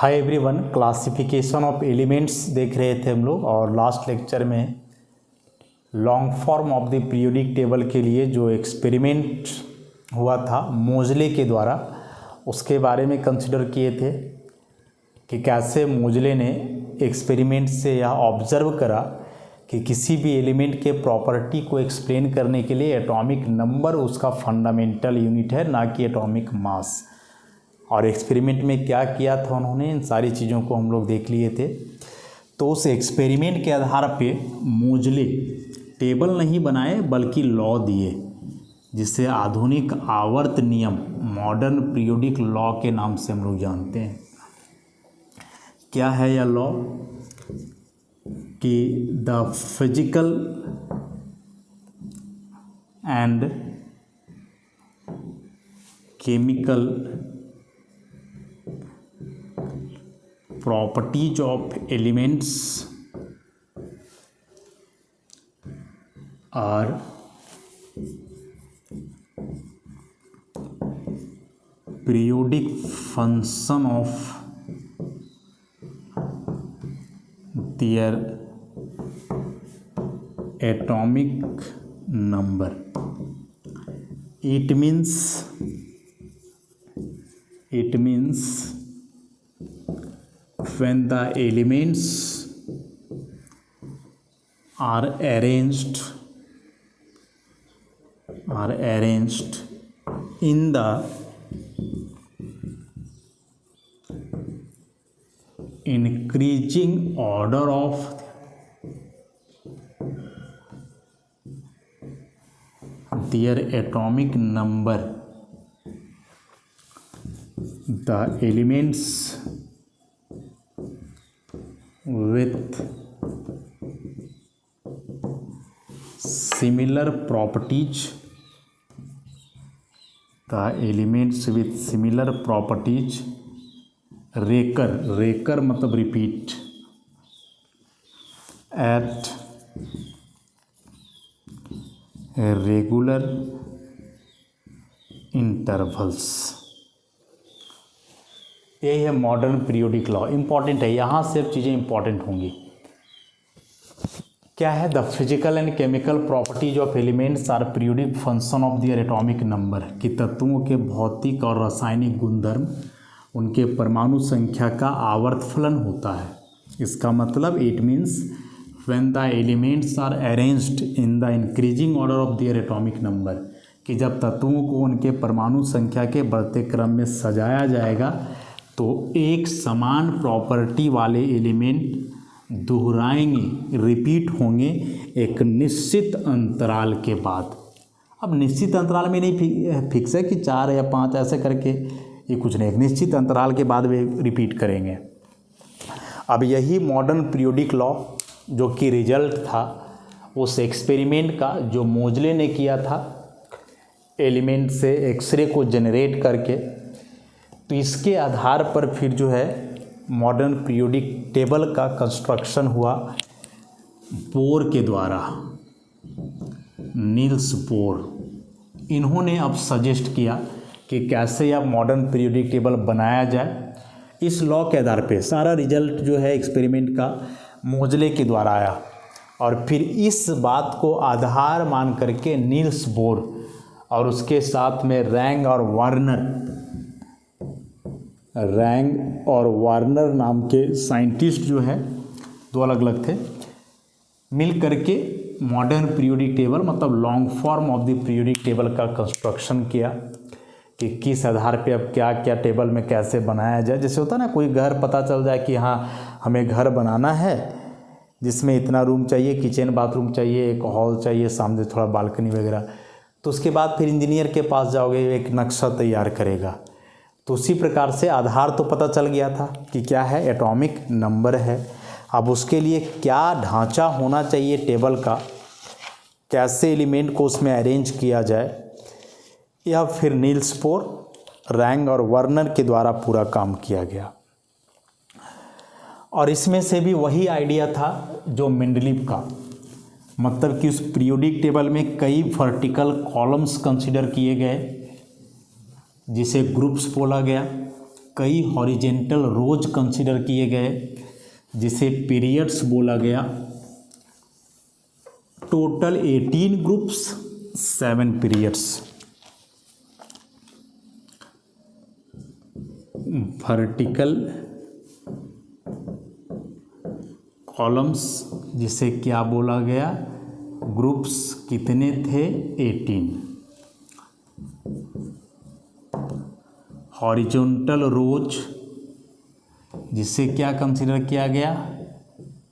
Hi everyone, classification of elements देख रहे थे हम लोग और लास्ट लेक्चर में long form of the periodic table के लिए जो एक्सपेरिमेंट हुआ था मोजले के द्वारा उसके बारे में कंसिडर किए थे कि कैसे मोजले ने एक्सपेरिमेंट से यह ऑब्जर्व करा कि किसी भी एलिमेंट के प्रॉपर्टी को एक्सप्लेन करने के लिए एटॉमिक नंबर उसका फंडामेंटल यूनिट है, ना कि एटॉमिक मास। और एक्सपेरिमेंट में क्या किया था उन्होंने, इन सारी चीज़ों को हम लोग देख लिए थे। तो उस एक्सपेरिमेंट के आधार पे मोजले टेबल नहीं बनाए बल्कि लॉ दिए, जिसे आधुनिक आवर्त नियम मॉडर्न पीरियोडिक लॉ के नाम से हम लोग जानते हैं। क्या है यह लॉ? कि the physical and chemical properties of elements are periodic function of their atomic number. It means when the elements are arranged in the increasing order of their atomic number, the elements with similar properties रेकर मतलब repeat at regular intervals। यही है modern periodic law. Important है, यहाँ से चीज़ें important होंगी। क्या है? The physical and chemical properties of elements are periodic function of their atomic number. कि तत्वों के भौतिक और रासायनिक गुणधर्म उनके परमाणु संख्या का आवर्तफलन होता है। इसका मतलब it means when the elements are arranged in the increasing order of their atomic number, कि जब तत्वों को उनके परमाणु संख्या के बढ़ते क्रम में सजाया जाएगा तो एक समान प्रॉपर्टी वाले एलिमेंट दोहराएंगे, रिपीट होंगे एक निश्चित अंतराल के बाद। अब निश्चित अंतराल में नहीं फिक्स है कि 4 या 5 ऐसे करके, ये कुछ नहीं, एक निश्चित अंतराल के बाद वे रिपीट करेंगे। अब यही मॉडर्न पीरियोडिक लॉ जो कि रिजल्ट था उस एक्सपेरिमेंट का जो मोजले ने किया था एलिमेंट से एक्सरे को जनरेट करके, तो इसके आधार पर फिर जो है मॉडर्न पीरियोडिक टेबल का कंस्ट्रक्शन हुआ बोर के द्वारा, नील्स बोर। इन्होंने अब सजेस्ट किया कि कैसे अब मॉडर्न पीरियोडिक टेबल बनाया जाए। इस लॉ के आधार पे सारा रिजल्ट जो है एक्सपेरिमेंट का मोजले के द्वारा आया, और फिर इस बात को आधार मान करके नील्स बोर और उसके साथ में रैंग और वार्नर नाम के साइंटिस्ट जो है, दो अलग अलग थे, मिल करके मॉडर्न पीरियोडिक टेबल मतलब long form of the periodic table का कंस्ट्रक्शन किया कि किस आधार पे अब क्या क्या टेबल में कैसे बनाया जाए। जैसे होता है ना, कोई घर पता चल जाए कि हाँ हमें घर बनाना है जिसमें इतना रूम चाहिए, किचन बाथरूम चाहिए, एक हॉल चाहिए, सामने थोड़ा बालकनी वगैरह, तो उसके बाद फिर इंजीनियर के पास जाओगे, एक नक्शा तैयार करेगा। तो उसी प्रकार से आधार तो पता चल गया था कि क्या है, एटॉमिक नंबर है। अब उसके लिए क्या ढांचा होना चाहिए टेबल का, कैसे एलिमेंट को उसमें अरेंज किया जाए, यह फिर नील्स बोर, रैंग और वर्नर के द्वारा पूरा काम किया गया। और इसमें से भी वही आइडिया था जो मेंडलीव का, मतलब कि उस पीरियोडिक टेबल में कई वर्टिकल कॉलम्स कंसीडर किए गए जिसे ग्रुप्स बोला गया, कई हॉरिजेंटल रोज कंसिडर किए गए जिसे पीरियड्स बोला गया। Total 18 groups 7 periods. Vertical columns जिसे क्या बोला गया, ग्रुप्स कितने थे 18। हॉरिजॉन्टल रोज जिसे क्या कंसिडर किया गया,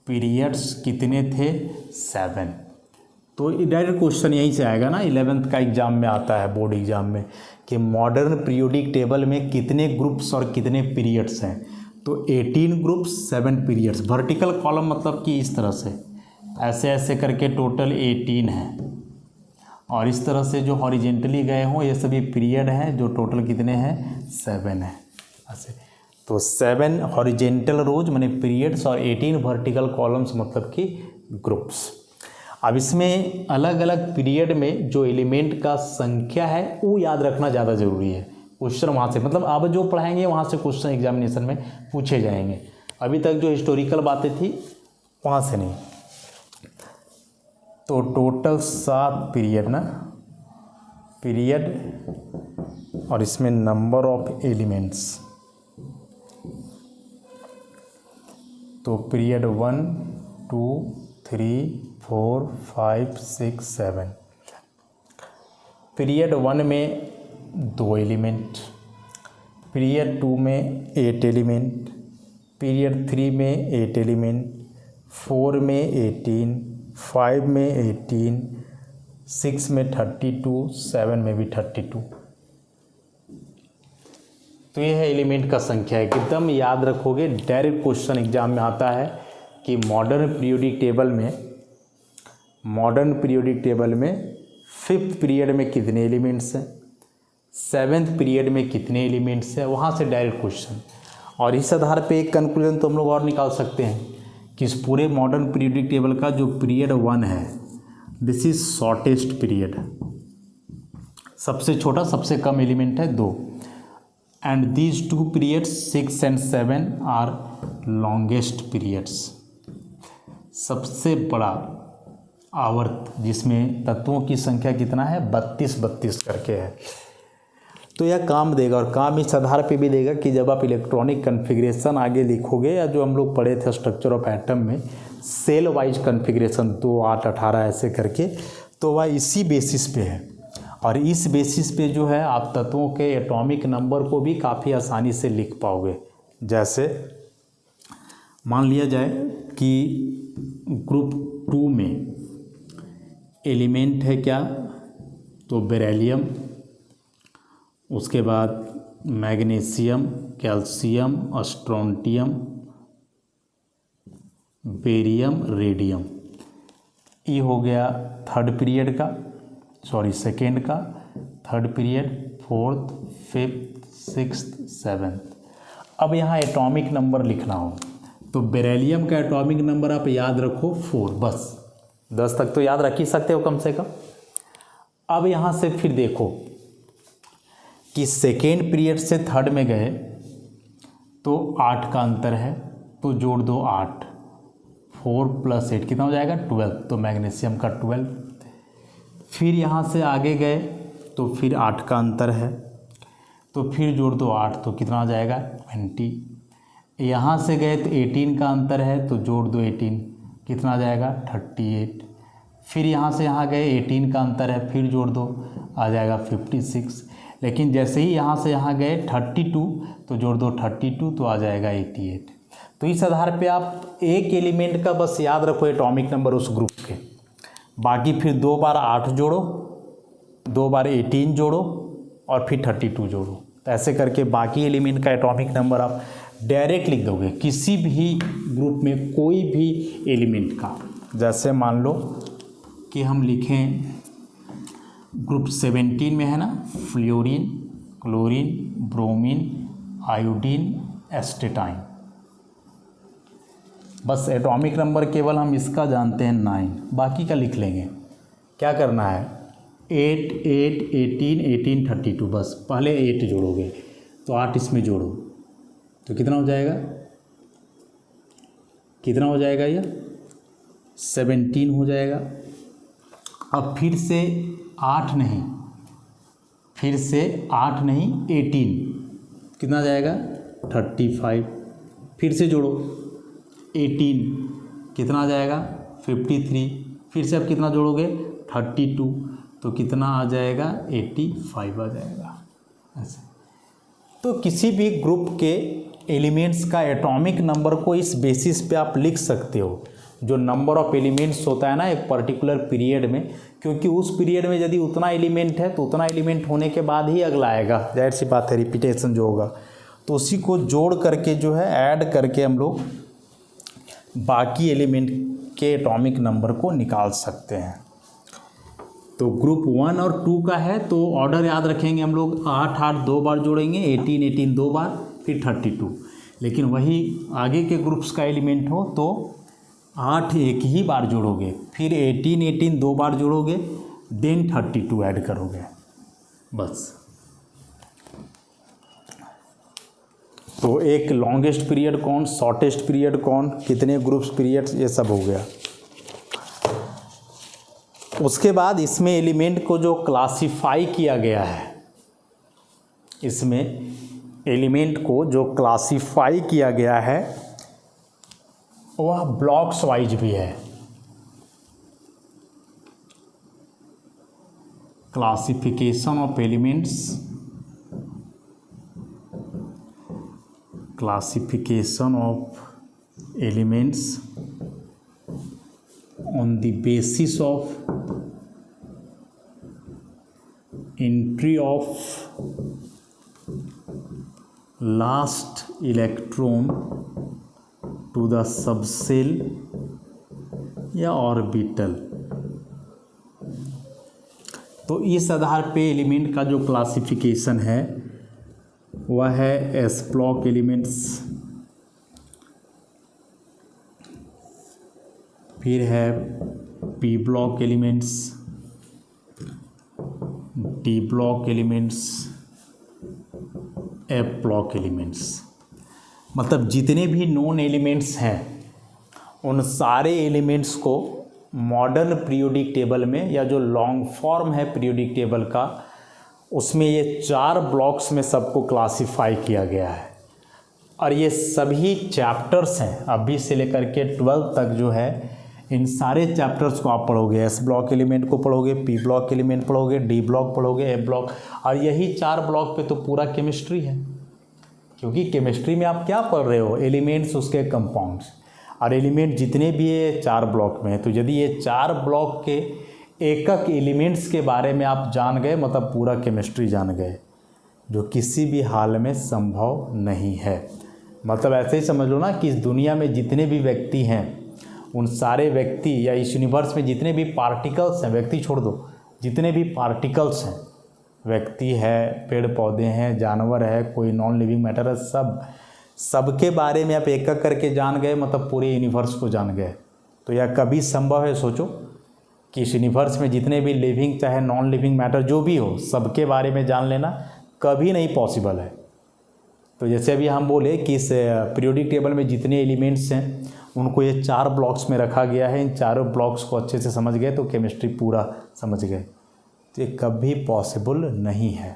पीरियड्स कितने थे 7। तो डायरेक्ट क्वेश्चन यहीं से आएगा ना, 11th का एग्जाम में आता है बोर्ड एग्जाम में कि मॉडर्न पीरियोडिक टेबल में कितने ग्रुप्स और कितने पीरियड्स हैं। तो 18 ग्रुप्स 7 पीरियड्स। वर्टिकल कॉलम मतलब कि इस तरह से ऐसे ऐसे करके टोटल 18 हैं, और इस तरह से जो हॉरिजेंटली गए हों ये सभी पीरियड हैं, जो टोटल कितने हैं 7 हैं ऐसे। तो 7 हॉरिजेंटल रोज माने पीरियड्स और 18 वर्टिकल कॉलम्स मतलब कि ग्रुप्स। अब इसमें अलग अलग पीरियड में जो एलिमेंट का संख्या है वो याद रखना ज़्यादा ज़रूरी है। क्वेश्चन वहाँ से मतलब अब जो पढ़ाएंगे वहाँ से क्वेश्चन एग्जामिनेशन में पूछे जाएंगे। अभी तक जो हिस्टोरिकल बातें थी वहाँ से नहीं। तो टोटल 7 पीरियड ना, पीरियड और इसमें नंबर ऑफ एलिमेंट्स। तो पीरियड 1 2 3 4 5 6 7। पीरियड 1 में 2 एलिमेंट, पीरियड 2 में 8 एलिमेंट, पीरियड 3 में 8 एलिमेंट, 4 में 18, 5 में 18, 6 में 32, 7 में भी 32। तो ये है एलिमेंट का संख्या है, एकदम याद रखोगे। डायरेक्ट क्वेश्चन एग्जाम में आता है कि मॉडर्न पीरियोडिक टेबल में 5th पीरियड में कितने एलिमेंट्स हैं, 7th पीरियड में कितने एलिमेंट्स हैं, वहाँ से डायरेक्ट क्वेश्चन। और इस आधार पे एक कंक्लूजन तो हम लोग और निकाल सकते हैं कि इस पूरे मॉडर्न पीरियोडिक टेबल का जो पीरियड 1 है, दिस इज शॉर्टेस्ट पीरियड, सबसे छोटा सबसे कम एलिमेंट है 2। And these 2 periods 6 and 7 are longest periods. सबसे बड़ा आवर्त जिसमें तत्वों की संख्या कितना है 32 करके है। तो यह काम देगा, और काम इस आधार पे भी देगा कि जब आप इलेक्ट्रॉनिक कन्फिग्रेशन आगे लिखोगे, या जो हम लोग पढ़े थे स्ट्रक्चर ऑफ एटम में सेल वाइज कन्फिग्रेशन 2 8 18 ऐसे करके, तो वह इसी बेसिस पे है। और इस बेसिस पे जो है आप तत्वों के एटॉमिक नंबर को भी काफ़ी आसानी से लिख पाओगे। जैसे मान लिया जाए कि ग्रुप 2 में एलिमेंट है क्या, तो बेरिलियम, उसके बाद magnesium, calcium, strontium, barium, radium. ये हो गया 3rd पीरियड का, सेकेंड का, 3rd period, 4th, 5th, 6th, 7th। अब यहाँ एटॉमिक नंबर लिखना हो तो बेरिलियम का एटॉमिक नंबर आप याद रखो 4, बस 10 तक तो याद रख ही सकते हो कम से कम। अब यहाँ से फिर देखो कि 2nd पीरियड से 3rd में गए तो 8 का अंतर है, तो जोड़ दो 8, 4 + 8 कितना हो जाएगा 12, तो मैग्नीशियम का 12। फिर यहाँ से आगे गए तो फिर 8 का अंतर है, तो फिर जोड़ दो 8, तो कितना आ जाएगा 20। यहाँ से गए तो 18 का अंतर है, तो जोड़ दो 18, कितना आ जाएगा 38। फिर यहाँ से यहाँ गए 18 का अंतर है, फिर जोड़ दो आ जाएगा 56। लेकिन जैसे ही यहाँ से यहाँ गए 32, तो जोड़ दो 32, तो आ जाएगा 88। तो इस आधार पे आप एक एलिमेंट का बस याद रखो एटॉमिक नंबर उस ग्रुप के, बाकी फिर 2 बार 8 जोड़ो, 2 बार 18 जोड़ो और फिर 32 जोड़ो। तो ऐसे करके बाकी एलिमेंट का एटॉमिक नंबर आप डायरेक्ट लिख दोगे किसी भी ग्रुप में कोई भी एलिमेंट का। जैसे मान लो कि हम लिखें ग्रुप 17 में है ना, fluorine, chlorine, bromine, iodine, astatine. बस एटॉमिक नंबर केवल हम इसका जानते हैं 9, बाकी का लिख लेंगे। क्या करना है 8 8 18 18 32, बस पहले 8 जोड़ोगे तो 8 इसमें जोड़ो, तो कितना हो जाएगा, कितना हो जाएगा ये 17 हो जाएगा। अब फिर से 8 नहीं, फिर से 8 नहीं 18, कितना जाएगा 35। फिर से जोड़ो 18, कितना आ जाएगा 53। फिर से अब कितना जोड़ोगे 32, तो कितना आ जाएगा 85 आ जाएगा। ऐसे तो किसी भी ग्रुप के एलिमेंट्स का एटॉमिक नंबर को इस बेसिस पे आप लिख सकते हो, जो नंबर ऑफ एलिमेंट्स होता है ना एक पर्टिकुलर पीरियड में, क्योंकि उस पीरियड में यदि उतना एलिमेंट है तो उतना एलिमेंट होने के बाद ही अगला आएगा, जाहिर सी बात है रिपीटेशन जो होगा, तो उसी को जोड़ करके जो है ऐड करके हम लोग बाकी एलिमेंट के एटॉमिक नंबर को निकाल सकते हैं। तो ग्रुप 1 और 2 का है तो ऑर्डर याद रखेंगे हम लोग, 8 8 2 बार जोड़ेंगे, 18 18 2 बार, फिर 32। लेकिन वही आगे के ग्रुप्स का एलिमेंट हो तो 8 एक ही बार जोड़ोगे, फिर 18 18 2 बार जोड़ोगे, देन 32 ऐड करोगे, बस। तो एक लॉन्गेस्ट पीरियड कौन, शॉर्टेस्ट पीरियड कौन, कितने ग्रुप्स पीरियड्स, ये सब हो गया। उसके बाद इसमें एलिमेंट को जो क्लासिफाई किया गया है, इसमें एलिमेंट को जो क्लासिफाई किया गया है वह ब्लॉक्स वाइज भी है। Classification of elements, classification of elements on the basis of entry of last electron to the subshell या ऑर्बिटल। तो इस आधार पे एलिमेंट का जो क्लासिफिकेशन है वह है एस ब्लॉक एलिमेंट्स, फिर है P block elements, D block elements, F block elements. मतलब जितने भी नॉन एलिमेंट्स हैं उन सारे एलिमेंट्स को मॉडर्न पीरियोडिक टेबल में, या जो लॉन्ग फॉर्म है पीरियोडिक टेबल का, उसमें ये 4 ब्लॉक्स में सबको क्लासिफाई किया गया है। और ये सभी चैप्टर्स हैं, अभी से लेकर के 12 तक जो है, इन सारे चैप्टर्स को आप पढ़ोगे। एस ब्लॉक एलिमेंट को पढ़ोगे, पी ब्लॉक एलिमेंट पढ़ोगे, डी ब्लॉक पढ़ोगे, एफ ब्लॉक, और यही 4 ब्लॉक पे तो पूरा केमिस्ट्री है। क्योंकि केमिस्ट्री में आप क्या पढ़ रहे हो, एलिमेंट्स, उसके कंपाउंड्स, और एलिमेंट जितने भी ये 4 ब्लॉक में है। तो यदि ये 4 ब्लॉक के एक एक एलिमेंट्स के बारे में आप जान गए, मतलब पूरा केमिस्ट्री जान गए, जो किसी भी हाल में संभव नहीं है। मतलब ऐसे ही समझ लो ना कि इस दुनिया में जितने भी व्यक्ति हैं उन सारे व्यक्ति, या इस यूनिवर्स में जितने भी पार्टिकल्स हैं, व्यक्ति छोड़ दो, जितने भी पार्टिकल्स हैं, व्यक्ति है, पेड़ पौधे हैं, जानवर है, कोई नॉन लिविंग मैटर है, सबके बारे में आप एक एक करके जान गए, मतलब पूरे यूनिवर्स को जान गए। तो यह कभी संभव है, सोचो कि इस यूनिवर्स में जितने भी लिविंग चाहे नॉन लिविंग मैटर जो भी हो, सबके बारे में जान लेना कभी नहीं पॉसिबल है। तो जैसे अभी हम बोले कि इस पीरियोडिक टेबल में जितने एलिमेंट्स हैं उनको ये 4 ब्लॉक्स में रखा गया है, इन चारों ब्लॉक्स को अच्छे से समझ गए तो केमिस्ट्री पूरा समझ गए। तो ये कभी पॉसिबल नहीं है।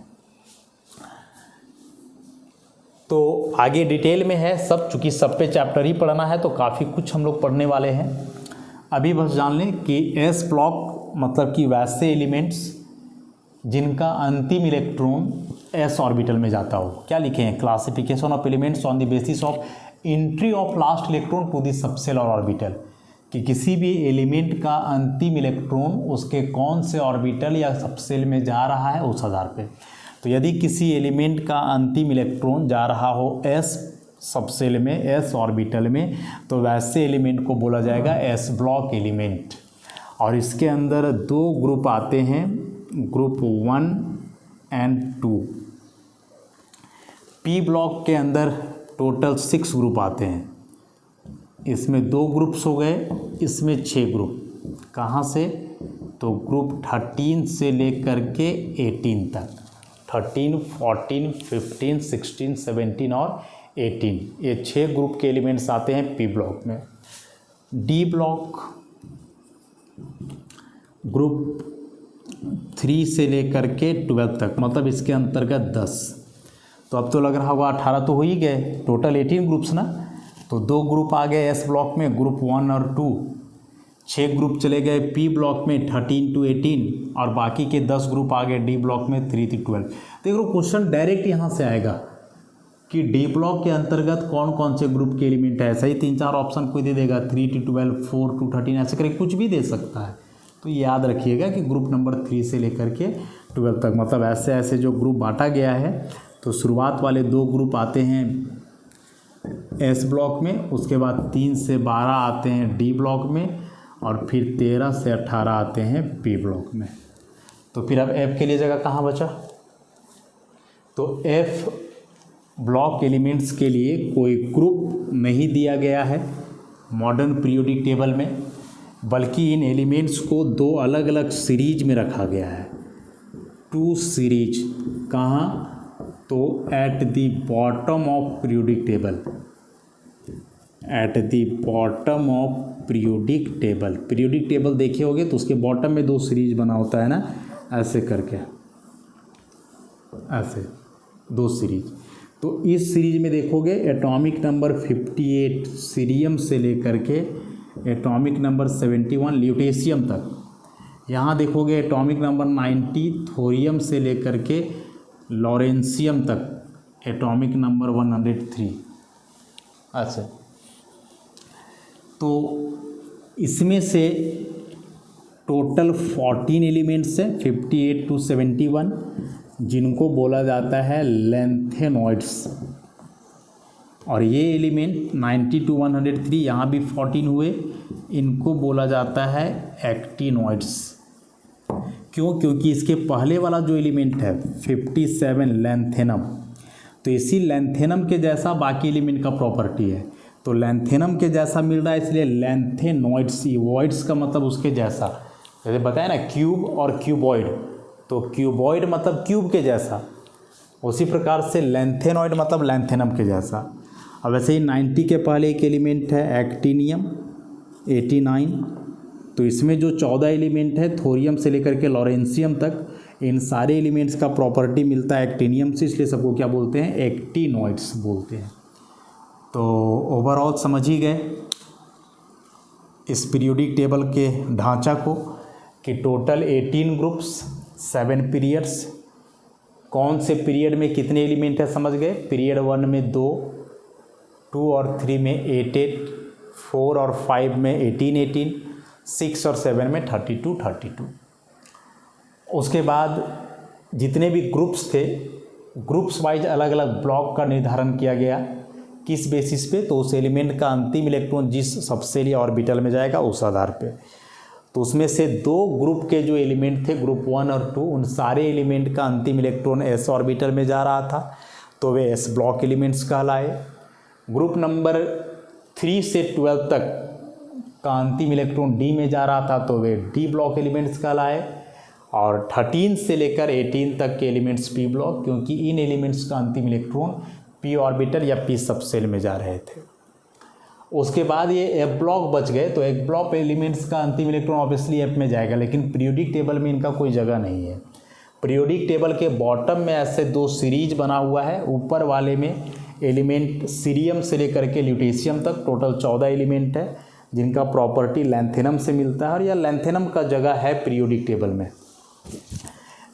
तो आगे डिटेल में है सब, चूँकि सब पे चैप्टर ही पढ़ना है तो काफ़ी कुछ हम लोग पढ़ने वाले हैं। अभी बस जान लें कि एस ब्लॉक मतलब कि वैसे एलिमेंट्स जिनका अंतिम इलेक्ट्रॉन एस ऑर्बिटल में जाता हो। क्या लिखे हैं, classification of elements on the basis of entry of last electron to the subshell और ऑर्बिटल, कि किसी भी एलिमेंट का अंतिम इलेक्ट्रॉन उसके कौन से ऑर्बिटल या सबसेल में जा रहा है उस आधार पे। तो यदि किसी एलिमेंट का अंतिम इलेक्ट्रॉन जा रहा हो एस सबसेल में, एस ऑर्बिटल में, तो वैसे एलिमेंट को बोला जाएगा एस ब्लॉक एलिमेंट। और इसके अंदर 2 ग्रुप आते हैं, ग्रुप 1 एंड 2। पी ब्लॉक के अंदर टोटल 6 ग्रुप आते हैं। इसमें 2 ग्रुप्स हो गए, इसमें 6 ग्रुप। कहाँ से, तो ग्रुप 13 से लेकर के 18 तक, 13, 14, 15, 16, 17 और 18। ये 6 ग्रुप के एलिमेंट्स आते हैं पी ब्लॉक में। डी ब्लॉक ग्रुप 3 से लेकर के 12 तक, मतलब इसके अंतर्गत 10। तो अब तो लग रहा होगा 18 तो हो ही गए, टोटल 18 ग्रुप्स ना। तो 2 ग्रुप आ गए एस ब्लॉक में, ग्रुप 1 और 2। 6 ग्रुप चले गए पी ब्लॉक में 13 to 18, और बाकी के 10 ग्रुप आ गए डी ब्लॉक में 3 to 12। देखो क्वेश्चन डायरेक्ट यहाँ से आएगा कि डी ब्लॉक के अंतर्गत कौन कौन से ग्रुप के एलिमेंट है। ऐसा ही 3-4 ऑप्शन कोई दे देगा, 3 to 12, 4 to 13, ऐसे करके कुछ भी दे सकता है। तो याद रखिएगा कि ग्रुप नंबर 3 से लेकर के 12 तक, मतलब ऐसे ऐसे जो ग्रुप बांटा गया है। तो शुरुआत वाले 2 ग्रुप आते हैं एस ब्लॉक में, उसके बाद 3 से 12 आते हैं डी ब्लॉक में, और फिर 13 से 18 आते हैं पी ब्लॉक में। तो फिर अब एफ के लिए जगह कहाँ बचा? तो एफ ब्लॉक एलिमेंट्स के लिए कोई ग्रुप नहीं दिया गया है मॉडर्न पीरियोडिक टेबल में, बल्कि इन एलिमेंट्स को 2 अलग अलग सीरीज में रखा गया है। 2 सीरीज कहाँ? तो at the bottom of periodic table, at the bottom of periodic table. Periodic table देखे होगे तो उसके बॉटम में 2 सीरीज बना होता है ना, ऐसे करके, ऐसे 2 सीरीज। तो इस सीरीज में देखोगे एटॉमिक नंबर 58 सीरियम से लेकर के एटॉमिक नंबर 71 ल्यूटेशियम तक। यहाँ देखोगे एटॉमिक नंबर 90 थोरियम से लेकर के लॉरेंशियम तक, एटॉमिक नंबर 103। अच्छा, तो इसमें से टोटल 14 एलिमेंट्स हैं 58 to 71, जिनको बोला जाता है लेंथेनॉइड्स। और ये एलिमेंट 90 to 103, यहाँ भी 14 हुए, इनको बोला जाता है एक्टिनॉइड्स। क्यों? क्योंकि इसके पहले वाला जो एलिमेंट है 57 लेंथेनम, तो इसी लेंथेनम के जैसा बाकी एलिमेंट का प्रॉपर्टी है। तो लेंथेनम के जैसा मिल रहा है, इसलिए लेंथेनॉइड्स। वॉइड्स का मतलब उसके जैसा, जैसे बताया ना क्यूब और क्यूबॉइड, तो क्यूबॉइड मतलब क्यूब के जैसा, उसी प्रकार से लेंथेनॉइड मतलब लेंथेनम के जैसा। अब वैसे ही 90 के पहले एक एलिमेंट है एक्टिनियम 89, तो इसमें जो 14 एलिमेंट है थोरियम से लेकर के लॉरेंशियम तक, इन सारे एलिमेंट्स का प्रॉपर्टी मिलता है एक्टिनियम से, इसलिए सबको क्या बोलते हैं? एक्टिनॉइड्स बोलते हैं। तो ओवरऑल समझ ही गए इस पीरियोडिक टेबल के ढांचा को कि टोटल 18 ग्रुप्स, 7 पीरियड्स। कौन से पीरियड में कितने एलिमेंट है समझ गए? पीरियड 1 में 2, 2 और 3 में 8, 4 और 5 में 18, 6 और 7 में 32। उसके बाद जितने भी ग्रुप्स थे, ग्रुप्स वाइज अलग अलग ब्लॉक का निर्धारण किया गया। किस बेसिस पे? तो उस एलिमेंट का अंतिम इलेक्ट्रॉन जिस सबसेल या ऑर्बिटल में जाएगा उस आधार पे। तो उसमें से 2 ग्रुप के जो एलिमेंट थे, ग्रुप 1 और 2, उन सारे एलिमेंट का अंतिम इलेक्ट्रॉन एस ऑर्बिटल में जा रहा था, तो वे एस ब्लॉक एलिमेंट्स कहलाए। ग्रुप नंबर 3 से 12 तक का अंतिम इलेक्ट्रॉन डी में जा रहा था, तो वे डी ब्लॉक एलिमेंट्स कहलाए। और 13 से लेकर 18 तक के एलिमेंट्स पी ब्लॉक, क्योंकि इन एलिमेंट्स का अंतिम इलेक्ट्रॉन पी ऑर्बिटल या पी सबसेल में जा रहे थे। उसके बाद ये एफ ब्लॉक बच गए, तो एफ ब्लॉक एलिमेंट्स का अंतिम इलेक्ट्रॉन ऑब्वियसली एफ में जाएगा, लेकिन पीरियोडिक टेबल में इनका कोई जगह नहीं है। पीरियोडिक टेबल के बॉटम में ऐसे 2 सीरीज बना हुआ है, ऊपर वाले में एलिमेंट सीरियम से लेकर के ल्यूटेशियम तक टोटल 14 एलिमेंट है, जिनका प्रॉपर्टी लेंथेनम से मिलता है, और यह लेंथेनम का जगह है पीरियोडिक टेबल में।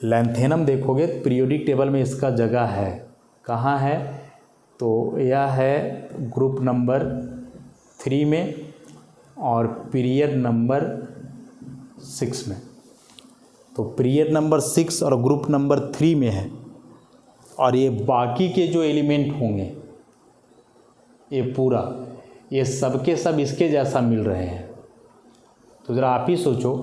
लेंथेनम देखोगे पीरियोडिक टेबल में इसका जगह है, कहाँ है? तो यह है ग्रुप नंबर 3 में और पीरियड नंबर 6 में। तो पीरियड नंबर 6 और ग्रुप नंबर 3 में है, और ये बाकी के जो एलिमेंट होंगे ये पूरा, ये सब के सब इसके जैसा मिल रहे हैं। तो ज़रा आप ही सोचो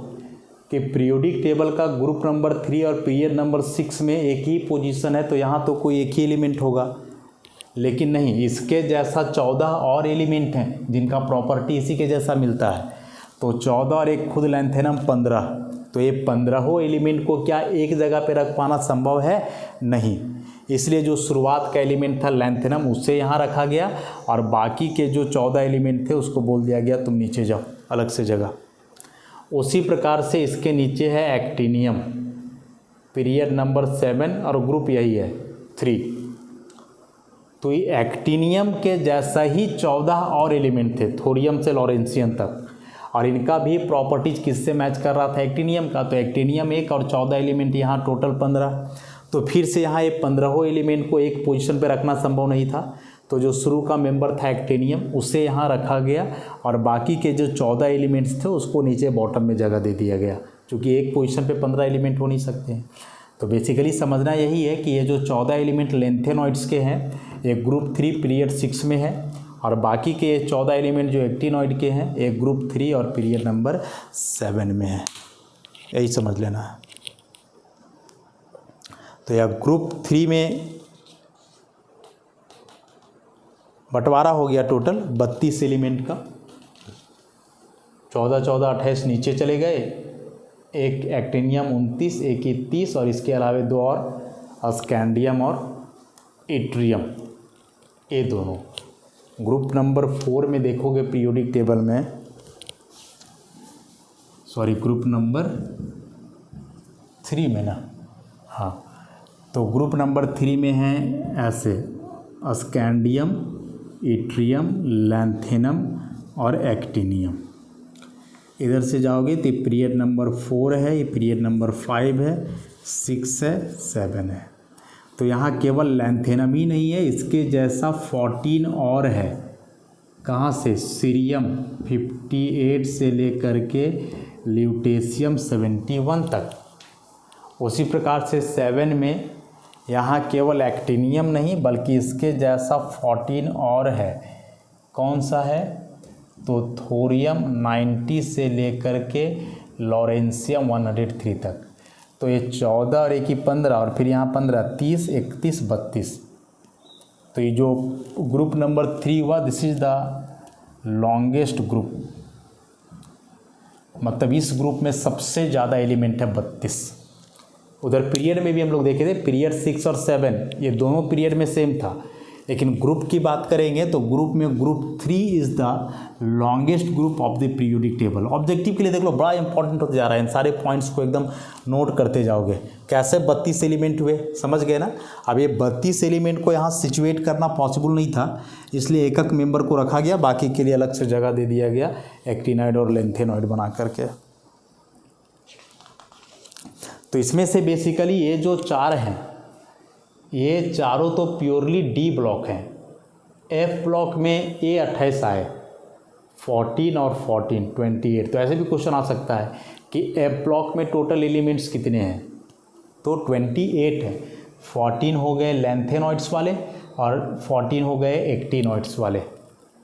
कि पीरियोडिक टेबल का ग्रुप नंबर 3 और पीरियड नंबर 6 में एक ही पोजीशन है, तो यहाँ तो कोई एक ही एलिमेंट होगा, लेकिन नहीं, इसके जैसा 14 और एलिमेंट हैं जिनका प्रॉपर्टी इसी के जैसा मिलता है। तो 14 और एक खुद लेंथेनम 15, तो ये 15 एलिमेंट को क्या एक जगह पे रख पाना संभव है? नहीं। इसलिए जो शुरुआत का एलिमेंट था लैंथेनम उसे यहाँ रखा गया और बाकी के जो 14 एलिमेंट थे उसको बोल दिया गया तुम नीचे जाओ अलग से जगह। उसी प्रकार से इसके नीचे है एक्टिनियम, पीरियड नंबर 7 और ग्रुप यही है 3। तो ये एक्टिनियम के जैसा ही 14 और एलिमेंट थे थोरियम से लॉरेंसियन तक, और इनका भी प्रॉपर्टीज किससे मैच कर रहा था? एक्टिनियम का। तो एक्टिनियम 1 और 14 एलिमेंट यहाँ टोटल 15। तो फिर से यहाँ ये 15 एलिमेंट को एक पोजीशन पे रखना संभव नहीं था, तो जो शुरू का मेंबर था एक्टिनियम उसे यहाँ रखा गया और बाकी के जो 14 एलिमेंट्स थे उसको नीचे बॉटम में जगह दे दिया गया, क्योंकि एक पोजीशन पे 15 एलिमेंट हो नहीं सकते हैं। तो बेसिकली समझना यही है कि ये जो 14 एलिमेंट लेंथेनॉइड्स के हैं एक ग्रुप 3 पीरियड 6 में है, और बाकी के 14 एलिमेंट जो एक्टिनॉइड के हैं एक ग्रुप 3 और पीरियड नंबर 7 में है। यही समझ लेना है। तो यह ग्रुप 3 में बंटवारा हो गया टोटल 32 एलिमेंट का। 14 14 28 नीचे चले गए, एक एक्टिनियम 29, एक 30 और इसके अलावा 2 और स्कैंडियम और इट्रियम, ये दोनों। ग्रुप नंबर 4 में देखोगे पीरियोडिक टेबल में, सॉरी ग्रुप नंबर 3 में ना, हाँ, तो ग्रुप नंबर 3 में है ऐसे स्कैंडियम, इट्रियम, लैंथेनम और एक्टिनियम। इधर से जाओगे तो पीरियड नंबर 4 है, ये पीरियड नंबर 5 है, 6 है, 7 है। तो यहाँ केवल लैंथेनम ही नहीं है, इसके जैसा 14 और है। कहाँ से? सीरियम 58 से लेकर के ल्यूटेशियम 71 तक। उसी प्रकार से 7 में यहाँ केवल एक्टिनियम नहीं बल्कि इसके जैसा 14 और है। कौन सा है? तो थोरियम 90 से लेकर के लॉरेंसियम 103 तक। तो ये 14 और एक ही 15 और फिर यहाँ 15, 30, 31, 32। तो ये जो ग्रुप नंबर 3 हुआ this is the longest group, मतलब इस ग्रुप में सबसे ज़्यादा एलिमेंट है 32। उधर पीरियड में भी हम लोग देखे थे, पीरियड 6 और 7 ये दोनों पीरियड में सेम था, लेकिन ग्रुप की बात करेंगे तो ग्रुप में group 3 is the longest group of the periodic table. Objective के लिए देख लो बड़ा इंपॉर्टेंट होते जा रहा है, इन सारे पॉइंट्स को एकदम नोट करते जाओगे। कैसे 32 एलिमेंट हुए समझ गए ना। अब ये 32 एलिमेंट को यहाँ सिचुएट करना पॉसिबल नहीं था, इसलिए एक एक मेंबर को रखा गया, बाकी के लिए अलग से जगह दे दिया गया एक्टिनॉइड और लेंथेनॉइड बना करके। तो इसमें से बेसिकली ये जो 4 हैं ये चारों तो प्योरली डी ब्लॉक हैं। एफ ब्लॉक में ए 28 आए, 14 और 14 28। तो ऐसे भी क्वेश्चन आ सकता है कि एफ ब्लॉक में टोटल एलिमेंट्स कितने हैं, तो 28 है। 14 हो गए लेंथेनॉइड्स वाले और 14 हो गए एक्टिनॉइड्स वाले।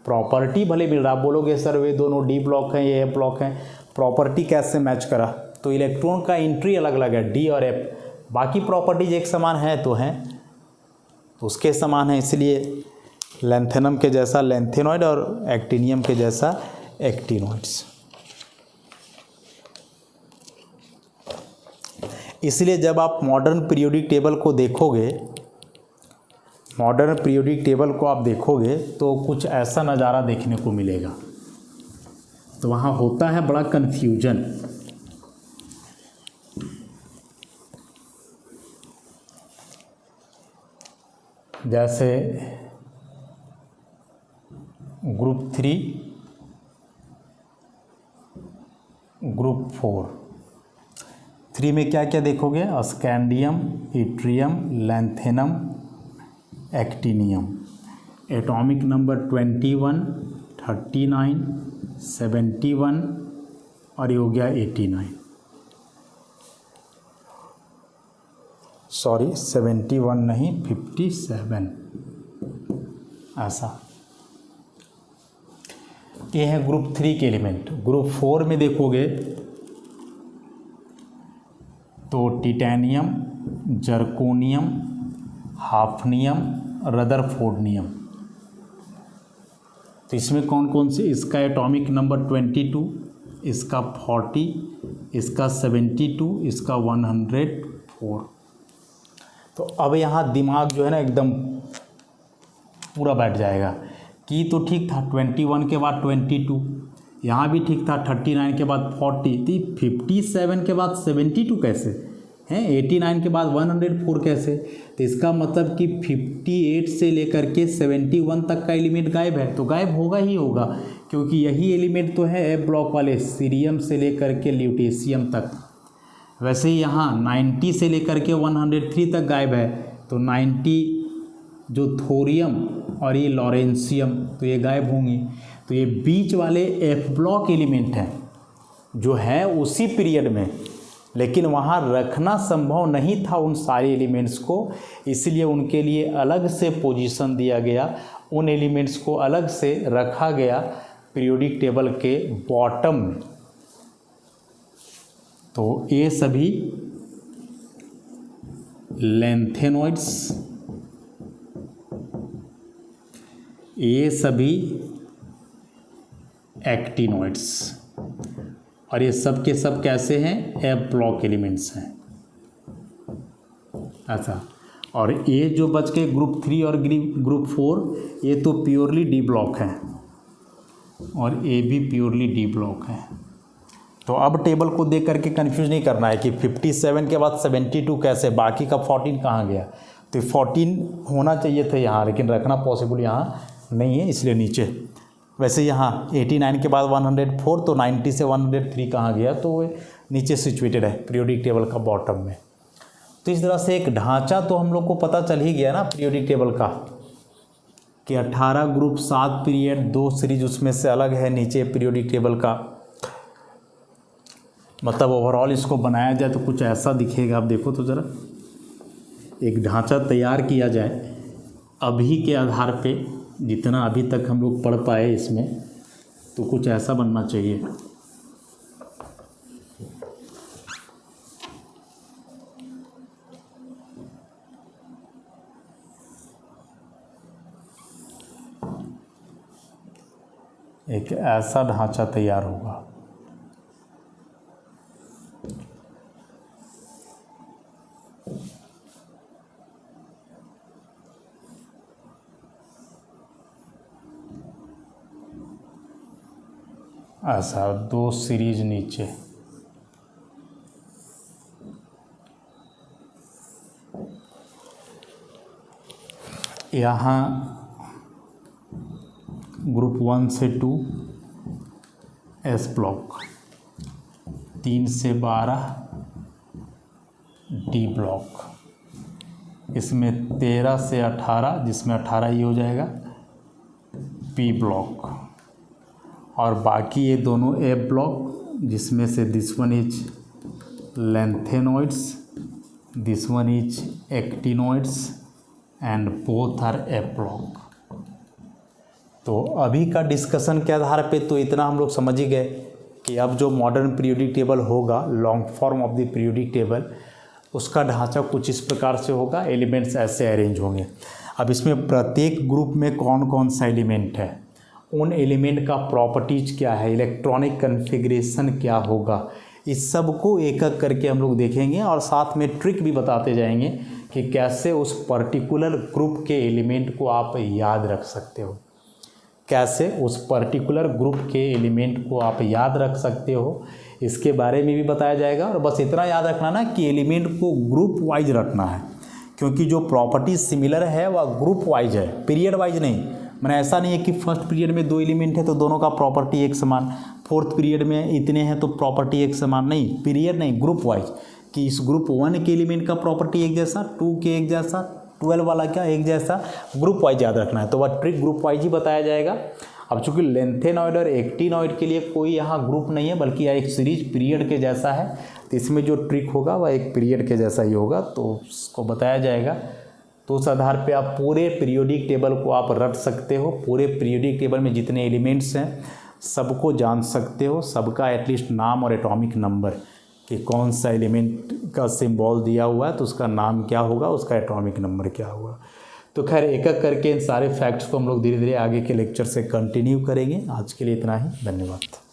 प्रॉपर्टी भले मिल रहा, आप बोलोगे सर वे दोनों डी ब्लॉक हैं ये एफ ब्लॉक हैं, प्रॉपर्टी कैसे मैच करा? तो इलेक्ट्रॉन का एंट्री अलग अलग है डी और एफ, बाकी प्रॉपर्टीज एक समान है तो हैं, तो उसके समान है, इसलिए लेंथेनम के जैसा लेंथेनॉइड और एक्टिनियम के जैसा एक्टिनॉइड्स। इसलिए जब आप मॉडर्न पीरियोडिक टेबल को देखोगे, मॉडर्न पीरियोडिक टेबल को आप देखोगे तो कुछ ऐसा नज़ारा देखने को मिलेगा। तो वहाँ होता है बड़ा कन्फ्यूजन। जैसे ग्रुप 3, ग्रुप 4। 3 में क्या क्या देखोगे? Scandium, yttrium, lanthanum, actinium. Atomic number 21, 39, 71 और ये हो गया 89। सॉरी 71 नहीं 57, ऐसा। ये है ग्रुप 3 के एलिमेंट। ग्रुप 4 में देखोगे तो टिटेनियम, जर्कोनियम, हाफनियम, रदरफोर्डियम। तो इसमें कौन कौन से? इसका एटॉमिक नंबर 22, इसका 40, इसका 72, इसका 104। तो अब यहाँ दिमाग जो है ना एकदम पूरा बैठ जाएगा कि तो ठीक था 21 के बाद 22, यहाँ भी ठीक था 39 के बाद 40, तो 57 के बाद 72 कैसे हैं, 89 के बाद 104 कैसे। तो इसका मतलब कि 58 से लेकर के 71 तक का एलिमेंट गायब है, तो गायब होगा ही होगा, क्योंकि यही एलिमेंट तो है ए ब्लॉक वाले सीरियम से लेकर के ल्यूटेशियम तक। वैसे ही यहाँ 90 से लेकर के 103 तक गायब है, तो 90 जो थोरियम और ये लॉरेंशियम, तो ये गायब होंगे। तो ये बीच वाले एफ ब्लॉक एलिमेंट हैं जो है उसी पीरियड में, लेकिन वहाँ रखना संभव नहीं था उन सारे एलिमेंट्स को, इसलिए उनके लिए अलग से पोजीशन दिया गया, उन एलिमेंट्स को अलग से रखा गया पीरियोडिक टेबल के बॉटम में। तो ये सभी लैंथेनॉइड्स, ये सभी एक्टिनॉइड्स, और ये सब के सब कैसे हैं, एफ ब्लॉक एलिमेंट्स हैं। अच्छा, और ये जो बच के ग्रुप 3 और ग्रुप 4, ये तो प्योरली डी ब्लॉक हैं, और ये भी प्योरली डी ब्लॉक है। तो अब टेबल को देख करके कंफ्यूज नहीं करना है कि 57 के बाद 72 कैसे, बाकी का 14 कहाँ गया। तो 14 होना चाहिए था यहाँ, लेकिन रखना पॉसिबल यहाँ नहीं है, इसलिए नीचे। वैसे यहाँ 89 के बाद 104, तो 90 से 103 कहाँ गया, तो वो नीचे सिचुएटेड है पीरियोडिक टेबल का बॉटम में। तो इस तरह से एक ढांचा तो हम लोग को पता चल ही गया ना पीरियोडिक टेबल का, कि 18 ग्रुप 7 पीरियड 2 सीरीज उसमें से अलग है नीचे पीरियोडिक टेबल का। मतलब ओवरऑल इसको बनाया जाए तो कुछ ऐसा दिखेगा। आप देखो तो ज़रा, एक ढांचा तैयार किया जाए अभी के आधार पे, जितना अभी तक हम लोग पढ़ पाए इसमें, तो कुछ ऐसा बनना चाहिए। एक ऐसा ढांचा तैयार होगा। ऐसा 2 सीरीज नीचे, यहाँ ग्रुप 1 से 2 एस ब्लॉक, 3 से 12 डी ब्लॉक, इसमें 13 से 18, जिसमें 18 ही हो जाएगा पी ब्लॉक, और बाकी ये दोनों एफ ब्लॉक, जिसमें से this one is lanthanoids, this one is actinoids, and both R F block. तो अभी का डिस्कशन के आधार पे तो इतना हम लोग समझ ही गए कि अब जो मॉडर्न पीरियोडिक टेबल होगा, long form of the periodic table, उसका ढांचा कुछ इस प्रकार से होगा, एलिमेंट्स ऐसे अरेंज होंगे। अब इसमें प्रत्येक ग्रुप में कौन कौन सा एलिमेंट है, उन एलिमेंट का प्रॉपर्टीज क्या है, इलेक्ट्रॉनिक कन्फिग्रेशन क्या होगा, इस सब को एक एक करके हम लोग देखेंगे, और साथ में ट्रिक भी बताते जाएंगे कि कैसे उस पर्टिकुलर ग्रुप के एलिमेंट को आप याद रख सकते हो, कैसे उस पर्टिकुलर ग्रुप के एलिमेंट को आप याद रख सकते हो, इसके बारे में भी बताया जाएगा। और बस इतना याद रखना ना कि एलिमेंट को ग्रुप वाइज रखना है, क्योंकि जो प्रॉपर्टी सिमिलर है वह ग्रुप वाइज है, पीरियड वाइज नहीं। मैंने ऐसा नहीं है कि फर्स्ट पीरियड में 2 एलिमेंट है तो दोनों का प्रॉपर्टी एक समान, फोर्थ पीरियड में इतने हैं तो प्रॉपर्टी एक समान, नहीं, पीरियड नहीं, ग्रुप वाइज, कि इस ग्रुप 1 के एलिमेंट का प्रॉपर्टी एक जैसा, 2 के एक जैसा, 12 वाला क्या एक जैसा, ग्रुप वाइज याद रखना है। तो वह ट्रिक ग्रुप वाइज ही बताया जाएगा। अब चूंकि लेंथेनॉइड और एक्टिनॉइड के लिए कोई यहाँ ग्रुप नहीं है, बल्कि यह एक सीरीज पीरियड के जैसा है, तो इसमें जो ट्रिक होगा वह एक पीरियड के जैसा ही होगा, तो उसको बताया जाएगा। तो उस आधार पे आप पूरे पीरियोडिक टेबल को आप रट सकते हो, पूरे पीरियोडिक टेबल में जितने एलिमेंट्स हैं सबको जान सकते हो, सबका एटलीस्ट नाम और एटॉमिक नंबर, कि कौन सा एलिमेंट का सिंबल दिया हुआ है तो उसका नाम क्या होगा, उसका एटॉमिक नंबर क्या होगा। तो खैर एक एक करके इन सारे फैक्ट्स को हम लोग धीरे धीरे आगे के लेक्चर से कंटिन्यू करेंगे। आज के लिए इतना ही, धन्यवाद।